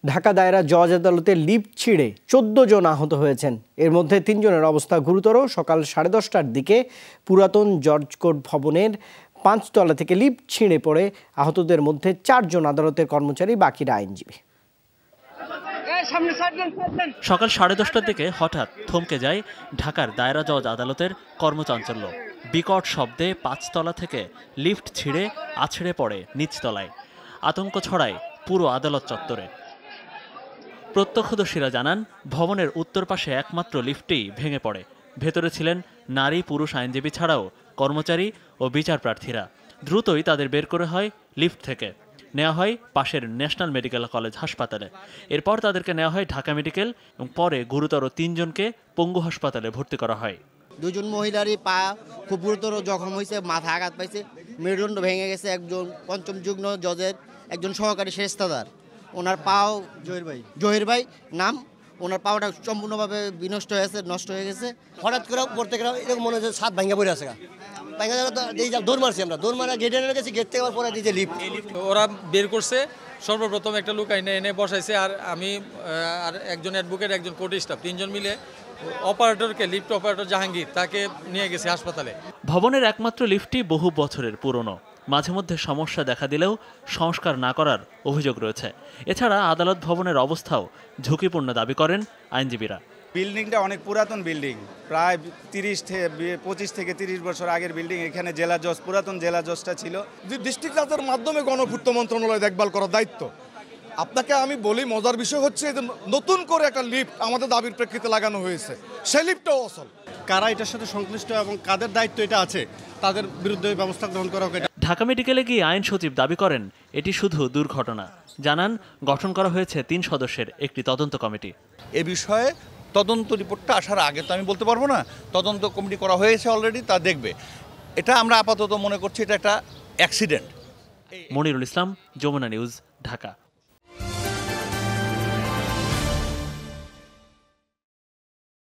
ঢাকা দায়রা জজ আদালতে লিফট ছিঁড়ে ১৪ জন আহত হয়েছেন। এর মধ্যে ৩ জনের অবস্থা গুরুতর। সকাল 10:30টার দিকে পুরাতন জর্জ কোর্ট ভবনের ৫ তলা থেকে লিফট ছিঁড়ে পড়ে আহতদের মধ্যে ৪ জন আদালতের কর্মচারী, বাকিরা আইনজীবী। সকাল 10:30টার দিকে হঠাৎ থমকে যায় ঢাকার দায়রা জজ আদালতের কর্মচাঞ্চল্য। বিকট শব্দে ৫ তলা থেকে লিফট ছিঁড়ে আছড়ে পড়ে নিচতলায়। আতঙ্ক ছড়ায় পুরো আদালত চত্বরে। প্রত্যক্ষদর্শীরা জানান, ভবনের উত্তর পাশে একমাত্র লিফটেই ভেঙে পড়ে। ভেতরে ছিলেন নারী পুরুষ আইনজীবী ছাড়াও কর্মচারী ও বিচার প্রার্থীরা। দ্রুতই তাদের বের করে হয় লিফট থেকে, নেওয়া হয় পাশের ন্যাশনাল মেডিকেল কলেজ হাসপাতালে। এরপর তাদেরকে নেওয়া হয় ঢাকা মেডিকেল এবং পরে গুরুতর ৩ জনকে পঙ্গু হাসপাতালে ভর্তি করা হয়। 2 জন মহিলারই পা খুব গুরুতর জখম হয়েছে, মাথা আঘাত পাইছে, মেরুদণ্ড ভেঙে গেছে। একজন পঞ্চম যুগ্ম জজের একজন সহকারী সেরেস্তাদার, ওনার পাও জহির ভাই নাম, ওনার পাওটা সম্পূর্ণভাবে বিনষ্ট হয়েছে, নষ্ট হয়ে গেছে। হঠাৎ করে পড়তে গেলে এরকম মনে হচ্ছে ছাদ ভাঙা পড়ে আছে। দৌড় মারছি আমরা, দৌড় মারা গেটে এনে গেছি, গেট থেকে পরে দিয়েছে লিফট। ওরা বের করছে, সর্বপ্রথম একটা লোক এনে বসাইছে, আর আমি আর একজন অ্যাডভোকেট, একজন কোর্ট স্টাফ, 3 জন মিলে অপারেটরকে, লিফট অপারেটর জাহাঙ্গীর, তাকে নিয়ে গেছে হাসপাতালে। ভবনের একমাত্র লিফটটি বহু বছরের পুরনো। মাঝে মধ্যে সমস্যা দেখা দিলেও সংস্কার না করার অভিযোগ রয়েছে। এছাড়া আদালত ভবনের অবস্থাও ঝুঁকিপূর্ণ দাবি করেন আইনজীবীরা। বিল্ডিংটা অনেক পুরাতন বিল্ডিং, প্রায় 25 থেকে 30 বছর আগের বিল্ডিং। এখানে জেলা জজ, পুরাতন জেলা জজটা ছিল। ডিস্ট্রিক্ট জাজের মাধ্যমে গণপূর্ত মন্ত্রণালয় দেখভাল করার দায়িত্ব। আপনাকে আমি বলি, মজার বিষয় হচ্ছে যে নতুন করে একটা লিফট আমাদের দাবির প্রেক্ষিতে লাগানো হয়েছে, সেই লিফটটাও অচল। কারা এটার সাথে সংশ্লিষ্ট এবং কাদের দায়িত্ব এটা আছে, তাদের বিরুদ্ধে ব্যবস্থা গ্রহণ করা হোক। ঢাকা মেডিকেলে গিয়ে আইন সচিব দাবি করেন এটি শুধু দুর্ঘটনা। জানান, গঠন করা হয়েছে 3 সদস্যের একটি তদন্ত কমিটি। এ বিষয়ে তদন্ত রিপোর্টটা আসার আগে তো আমি বলতে পারবো না। তদন্ত কমিটি করা হয়েছে অলরেডি, তা দেখবে। এটা আমরা আপাতত মনে করছি এটা একটা অ্যাক্সিডেন্ট। মনিরুল ইসলাম, যমুনা নিউজ, ঢাকা।